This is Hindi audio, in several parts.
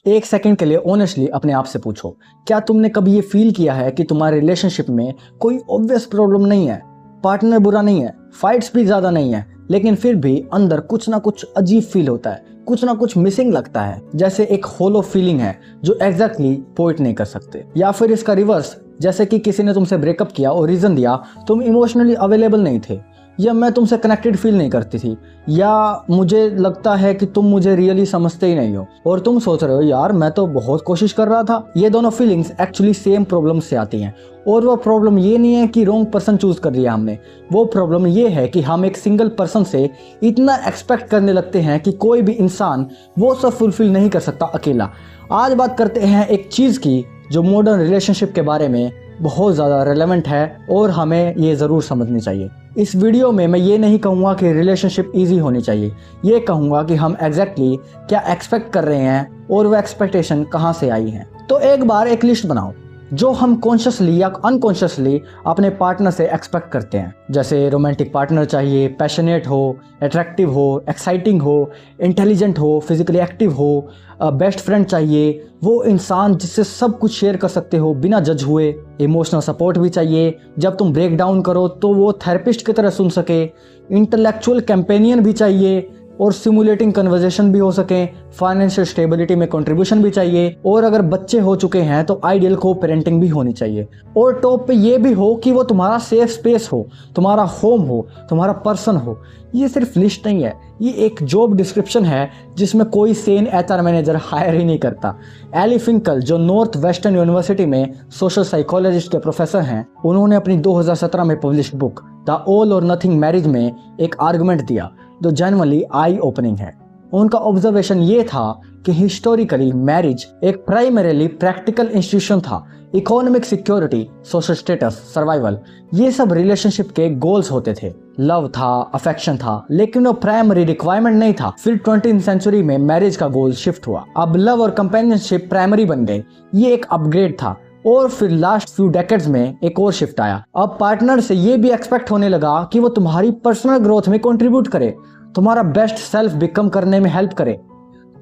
एक सेकंड के लिए ऑनेस्टली अपने आप से पूछो, क्या तुमने कभी ये फील किया है कि तुम्हारे रिलेशनशिप में कोई ऑब्वियस प्रॉब्लम नहीं है, पार्टनर बुरा नहीं है, फाइट्स भी ज़्यादा नहीं है, लेकिन फिर भी अंदर कुछ ना कुछ अजीब फील होता है, कुछ ना कुछ मिसिंग लगता है, जैसे एक होलो फीलिंग है जो एग्जैक्टली पोइट नहीं कर सकते। या फिर इसका रिवर्स, जैसे कि किसी ने तुमसे ब्रेकअप किया और रीज़न दिया तुम इमोशनली अवेलेबल नहीं थे, या मैं तुमसे कनेक्टेड फील नहीं करती थी, या मुझे लगता है कि तुम मुझे रियली समझते ही नहीं हो, और तुम सोच रहे हो यार मैं तो बहुत कोशिश कर रहा था। ये दोनों फीलिंग्स एक्चुअली सेम प्रॉब्लम से आती हैं, और वो प्रॉब्लम ये नहीं है कि रॉन्ग पर्सन चूज कर लिया हमने, वो प्रॉब्लम ये है कि हम एक सिंगल पर्सन से इतना एक्सपेक्ट करने लगते हैं कि कोई भी इंसान वो सब फुलफिल नहीं कर सकता अकेला। आज बात करते हैं एक चीज़ की जो मॉडर्न रिलेशनशिप के बारे में बहुत ज़्यादा रेलेवेंट है और हमें ये ज़रूर समझनी चाहिए। इस वीडियो में मैं ये नहीं कहूँगा कि रिलेशनशिप इजी होनी चाहिए, ये कहूँगा कि हम एग्जैक्टली क्या एक्सपेक्ट कर रहे हैं और वो एक्सपेक्टेशन कहाँ से आई हैं। तो एक बार एक लिस्ट बनाओ जो हम कॉन्शियसली या अनकॉन्शियसली अपने पार्टनर से एक्सपेक्ट करते हैं। जैसे रोमांटिक पार्टनर चाहिए, पैशनेट हो, अट्रैक्टिव हो, एक्साइटिंग हो, इंटेलिजेंट हो, फिजिकली एक्टिव हो, बेस्ट फ्रेंड चाहिए, वो इंसान जिससे सब कुछ शेयर कर सकते हो बिना जज हुए। इमोशनल सपोर्ट भी चाहिए, जब तुम ब्रेक डाउन करो तो वो थेरेपिस्ट की तरह सुन सके। इंटेलेक्चुअल कंपेनियन भी चाहिए और सिमुलेटिंग कन्वर्सेशन भी हो सके। फाइनेंशियल स्टेबिलिटी में कंट्रीब्यूशन भी चाहिए, और अगर बच्चे हो चुके हैं तो आइडियल को पेरेंटिंग भी होनी चाहिए। और टॉप पे ये भी हो कि वो तुम्हारा सेफ स्पेस हो, तुम्हारा होम हो, तुम्हारा पर्सन हो। ये सिर्फ लिस्ट नहीं है, ये एक जॉब डिस्क्रिप्शन है जिसमें कोई सेन एचआर मैनेजर हायर ही नहीं करता। एली फिंकल जो नॉर्थ वेस्टर्न यूनिवर्सिटी में सोशल साइकोलॉजिस्ट के प्रोफेसर हैं, उन्होंने अपनी 2017 में पब्लिश्ड बुक द ऑल और नथिंग मैरिज में एक आर्गुमेंट दिया जो जनरली आई ओपनिंग है। उनका ऑब्जर्वेशन ये था कि हिस्टोरिकली मैरिज एक प्राइमरीली प्रैक्टिकल इंस्टीट्यूशन था। Economic security, social status, survival, ये सब रिलेशनशिप के गोल्स होते थे। लव था, अफेक्शन था, लेकिन वो प्राइमरी रिक्वायरमेंट नहीं था। फिर 20th सेंचुरी में मैरिज का गोल शिफ्ट हुआ, अब लव और कंपेनियनशिप प्राइमरी बन गए। ये एक अपग्रेड था। और फिर लास्ट फ्यू डेकेड्स में एक और शिफ्ट आया। अब पार्टनर से ये भी एक्सपेक्ट होने लगा कि वो तुम्हारी पर्सनल ग्रोथ में कंट्रीब्यूट करे, तुम्हारा बेस्ट सेल्फ बिकम करने में हेल्प करे,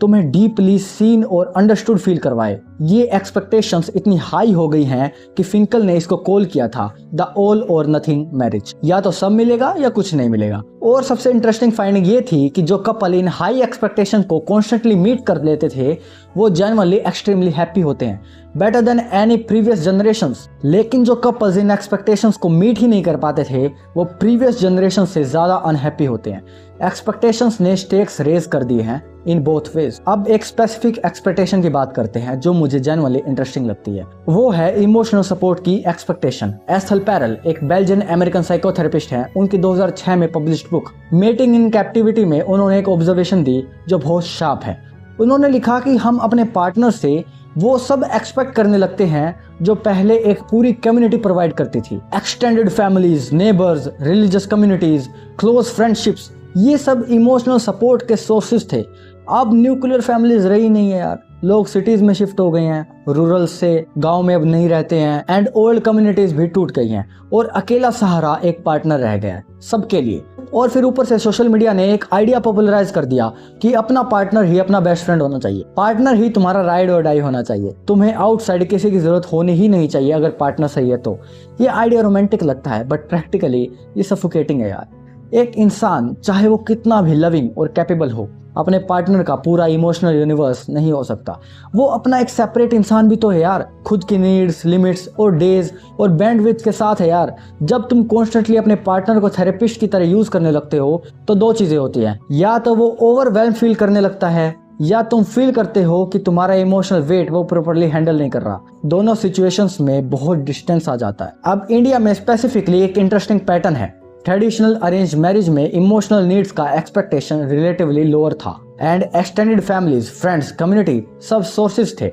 तुम्हें डीपली सीन और अंडरस्टूड फील करवाए। ये एक्सपेक्टेशंस इतनी हाई हो गई हैं कि फिंकल ने इसको कॉल किया था द ऑल और नथिंग मैरिज। या तो सब मिलेगा या कुछ नहीं मिलेगा। और सबसे इंटरेस्टिंग फाइंडिंग ये थी कि जो कपल इन हाई एक्सपेक्टेशन को कॉन्स्टेंटली मीट कर लेते थे वो जनरली एक्सट्रीमली हैप्पी होते हैं, better than any previous generations. लेकिन जो कपल्स इन एक्सपेक्टेशंस को मीट ही नहीं कर पाते थे वो प्रीवियस जनरेशन से ज्यादा अनहैप्पी होते हैं। एक्सपेक्टेशंस ने स्टेक्स रेज कर दिए हैं इन बोथ वेज। अब एक स्पेसिफिक एक्सपेक्टेशन की बात करते हैं जो मुझे जनरली इंटरेस्टिंग लगती है, वो है इमोशनल सपोर्ट की एक्सपेक्टेशन। एस्थल पैरल एक बेल्जियन अमेरिकन साइकोथेरेपिस्ट हैं, उनकी 2006 में पब्लिश्ड बुक मेटिंग इन कैप्टिविटी में उन्होंने एक ऑब्जर्वेशन दी जो बहुत शार्प है। उन्होंने लिखा कि हम अपने पार्टनर से वो सब एक्सपेक्ट करने लगते हैं जो पहले एक पूरी कम्युनिटी प्रोवाइड करती थी। Extended families, neighbours, religious communities, close friendships, ये सब इमोशनल सपोर्ट के सोर्सेज थे। अब न्यूक्लियर फैमिलीज रही नहीं है यार, लोग सिटीज में शिफ्ट हो गए हैं, रूरल से गांव में अब नहीं रहते हैं, एंड ओल्ड कम्युनिटीज भी टूट गई हैं, और अकेला सहारा एक पार्टनर रह गया है सबके लिए। और फिर ऊपर से सोशल मीडिया ने एक आइडिया पॉपुलराइज कर दिया कि अपना पार्टनर ही अपना बेस्ट फ्रेंड होना चाहिए, पार्टनर ही तुम्हारा राइड और डाई होना चाहिए, तुम्हें आउटसाइड किसी की जरूरत होनी ही नहीं चाहिए अगर पार्टनर सही है तो। ये आइडिया रोमांटिक लगता है बट प्रैक्टिकली ये सफोकेटिंग है यार। एक इंसान चाहे वो कितना भी लविंग और कैपेबल हो, अपने पार्टनर का पूरा इमोशनल यूनिवर्स नहीं हो सकता। वो अपना एक सेपरेट इंसान भी तो है यार, खुद की नीड्स, लिमिट्स और डेज और बैंडविड्थ के साथ है यार। जब तुम कॉन्स्टेंटली अपने पार्टनर को थेरेपिस्ट की तरह यूज करने लगते हो तो दो चीजें होती हैं, या तो वो ओवरवेल्म फील करने लगता है, या तुम फील करते हो कि तुम्हारा इमोशनल वेट वो प्रॉपर्ली हैंडल नहीं कर रहा। दोनों सिचुएशंस में बहुत डिस्टेंस आ जाता है। अब इंडिया में स्पेसिफिकली एक इंटरेस्टिंग पैटर्न है। ट्रेडिशनल अरेंज मैरिज में इमोशनल नीड्स का एक्सपेक्टेशन रिलेटिवली लोअर था, and extended families, friends, community सब सोर्सेज थे।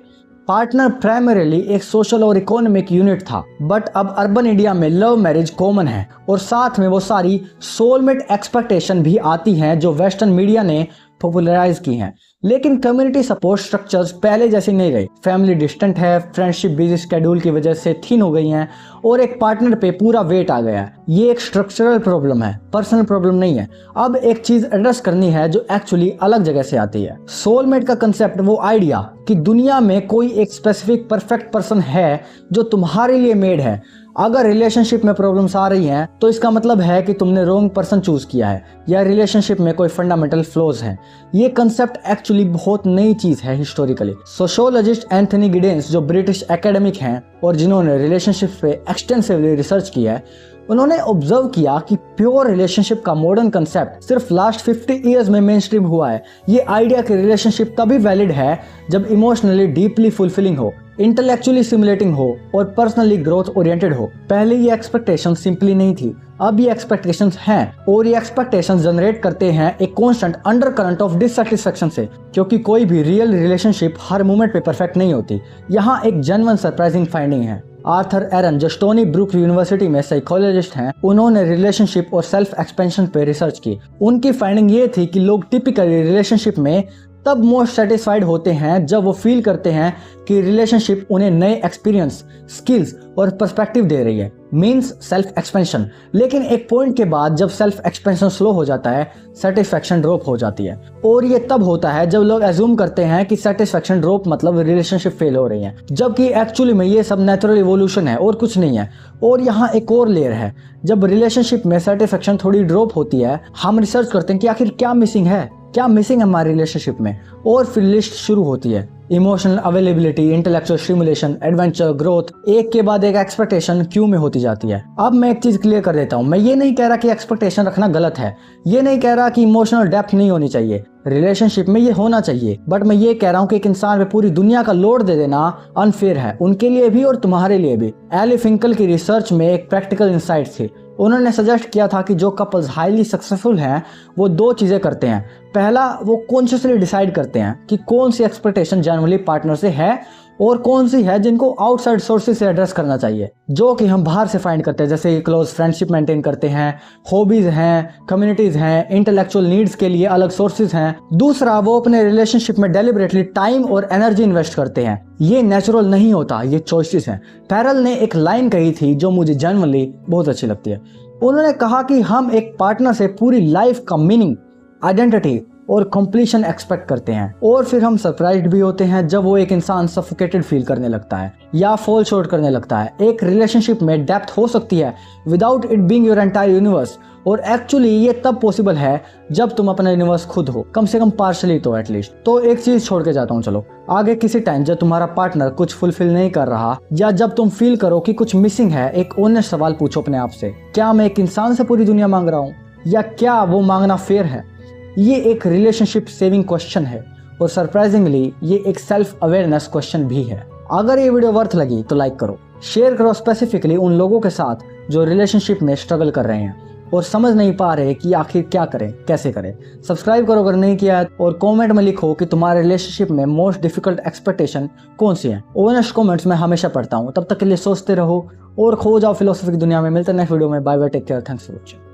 पार्टनर प्राइमरीली एक सोशल और इकोनॉमिक यूनिट था। बट अब अर्बन इंडिया में लव मैरिज कॉमन है, और साथ में वो सारी सोलमेट एक्सपेक्टेशन भी आती हैं जो वेस्टर्न मीडिया ने पॉपुलराइज की हैं। लेकिन कम्युनिटी सपोर्ट स्ट्रक्चर्स पहले जैसे नहीं रहे। फैमिली डिस्टेंट है, फ्रेंडशिप बिजी स्केड्यूल की वजह से थिन हो गई हैं और एक पार्टनर पे पूरा वेट आ गया है। ये एक स्ट्रक्चरल प्रॉब्लम है, पर्सनल प्रॉब्लम नहीं है। अब एक चीज एड्रेस करनी है जो एक्चुअली अलग जगह से आती है। सोलमेट का कंसेप्ट, वो आइडिया कि दुनिया में कोई एक स्पेसिफिक परफेक्ट पर्सन है जो तुम्हारे लिए मेड है। अगर रिलेशनशिप में प्रॉब्लम्स आ रही हैं तो इसका मतलब है कि तुमने रॉन्ग पर्सन चूज किया है या रिलेशनशिप में कोई फंडामेंटल फ्लॉज हैं। ये कंसेप्ट एक्चुअली बहुत नई चीज है हिस्टोरिकली। सोशियोलॉजिस्ट एंथनी गिडेंस, जो ब्रिटिश एकेडमिक हैं और जिन्होंने रिलेशनशिप पे एक्सटेंसिवली रिसर्च किया है, उन्होंने ऑब्जर्व किया कि प्योर रिलेशनशिप का मॉडर्न कंसेप्ट सिर्फ लास्ट 50 इयर्स में मेन स्ट्रीम हुआ है। ये आइडिया कि रिलेशनशिप तभी वैलिड है जब इमोशनली डीपली फुलफिलिंग हो, इंटेलेक्चुअली स्टिमुलेटिंग हो और पर्सनली ग्रोथ ओरिएंटेड हो। पहले ये एक्सपेक्टेशन सिंपली नहीं थी, अब ये एक्सपेक्टेशंस हैं और ये एक्सपेक्टेशंस जनरेट करते हैं एक constant under current of dissatisfaction से, क्योंकि कोई भी रियल रिलेशनशिप हर मोमेंट पे परफेक्ट नहीं होती। यहाँ एक जेन्युइन सरप्राइजिंग फाइंडिंग है। आर्थर एरन, जो स्टोनी ब्रुक यूनिवर्सिटी में साइकोलॉजिस्ट हैं, उन्होंने रिलेशनशिप और सेल्फ एक्सपेंशन पे रिसर्च की। उनकी फाइंडिंग ये थी कि लोग टिपिकली रिलेशनशिप में तब मोस्ट सेटिस्फाइड होते हैं जब वो फील करते हैं कि रिलेशनशिप उन्हें नए एक्सपीरियंस, स्किल्स और पर्सपेक्टिव दे रही है, मींस सेल्फ एक्सपेंशन। लेकिन एक पॉइंट के बाद जब सेल्फ एक्सपेंशन स्लो हो जाता है, सेटिस्फैक्शन ड्रॉप हो जाती है। और ये तब होता है जब लोग एज्यूम करते हैं कि सेटिस्फैक्शन ड्रॉप मतलब रिलेशनशिप फेल हो रही है, जबकि एक्चुअली में ये सब नेचुरल इवोल्यूशन है और कुछ नहीं है। और यहाँ एक और लेयर है, जब रिलेशनशिप में सेटिस्फैक्शन थोड़ी ड्रॉप होती है, हम रिसर्च करते हैं कि आखिर क्या मिसिंग है, क्या मिसिंग है हमारे रिलेशनशिप में, और फिर लिस्ट शुरू होती है। Emotional availability, intellectual stimulation, adventure, growth, एक के बाद एक एक्सपेक्टेशन क्यों में होती जाती है। अब मैं एक चीज क्लियर कर देता हूँ, मैं ये नहीं कह रहा कि एक्सपेक्टेशन रखना गलत है, ये नहीं कह रहा कि इमोशनल डेप्थ नहीं होनी चाहिए, रिलेशनशिप में ये होना चाहिए। बट मैं ये कह रहा हूँ कि एक इंसान पे पूरी दुनिया का लोड दे देना अनफेयर है, उनके लिए भी और तुम्हारे लिए भी। एली फिंकल की रिसर्च में एक प्रैक्टिकल इंसाइट थी। उन्होंने सजेस्ट किया था कि जो कपल्स हाईली सक्सेसफुल हैं वो दो चीजें करते हैं। पहला, वो कॉन्शियसली डिसाइड करते हैं कि कौन सी एक्सपेक्टेशन जनरली पार्टनर से है और कौन सी है जिनको आउटसाइड सोर्सेज से एड्रेस करना चाहिए, जो कि हम बाहर से फाइंड करते हैं, जैसे क्लोज फ्रेंडशिप मेंटेन करते हैं, हॉबीज हैं, कम्युनिटीज हैं, इंटेलेक्चुअल नीड्स के लिए अलग सोर्सेज हैं। दूसरा, वो अपने रिलेशनशिप में डेलिबरेटली टाइम और एनर्जी इन्वेस्ट करते हैं। ये नेचुरल नहीं होता, ये चॉइसेस हैं। फैरल ने एक लाइन कही थी जो मुझे जनरली बहुत अच्छी लगती है। उन्होंने कहा कि हम एक पार्टनर से पूरी लाइफ का मीनिंग, आइडेंटिटी और कंप्लीशन एक्सपेक्ट करते हैं, और फिर हम सरप्राइज्ड भी होते हैं जब वो एक इंसान सफोकेटेड फील करने लगता है या फॉल शॉर्ट करने लगता है। एक रिलेशनशिप में डेप्थ हो सकती है without it being your entire universe, और एक्चुअली ये तब पॉसिबल है जब तुम अपना यूनिवर्स खुद हो, कम से कम पार्शली तो एटलीस्ट। तो एक चीज छोड़ के जाता हूँ, चलो आगे किसी टाइम जब तुम्हारा पार्टनर कुछ फुलफिल नहीं कर रहा या जब तुम फील करो कि कुछ मिसिंग है, एक ऑनेस्ट सवाल पूछो अपने आप से, क्या मैं एक इंसान से पूरी दुनिया मांग रहा हूँ या क्या वो मांगना फेयर है। ये एक रिलेशनशिप सेविंग क्वेश्चन है और सरप्राइजिंगली ये एक सेल्फ अवेयरनेस क्वेश्चन भी है। अगर ये वीडियो वर्थ लगी तो लाइक करो, शेयर करो स्पेसिफिकली उन लोगों के साथ जो रिलेशनशिप में स्ट्रगल कर रहे हैं और समझ नहीं पा रहे कि आखिर क्या करें, कैसे करें। सब्सक्राइब करो अगर नहीं किया है, और कमेंट में लिखो कि तुम्हारे रिलेशनशिप में मोस्ट डिफिकल्ट एक्सपेक्टेशन कौन सी है। ऑनेस्ट कमेंट्स मैं हमेशा पढ़ता हूँ। तब तक के लिए सोचते रहो और खो जाओ फिलोसफी की दुनिया में। मिलते हैं नेक्स्ट वीडियो में। Bye bye, take care, thanks for watching.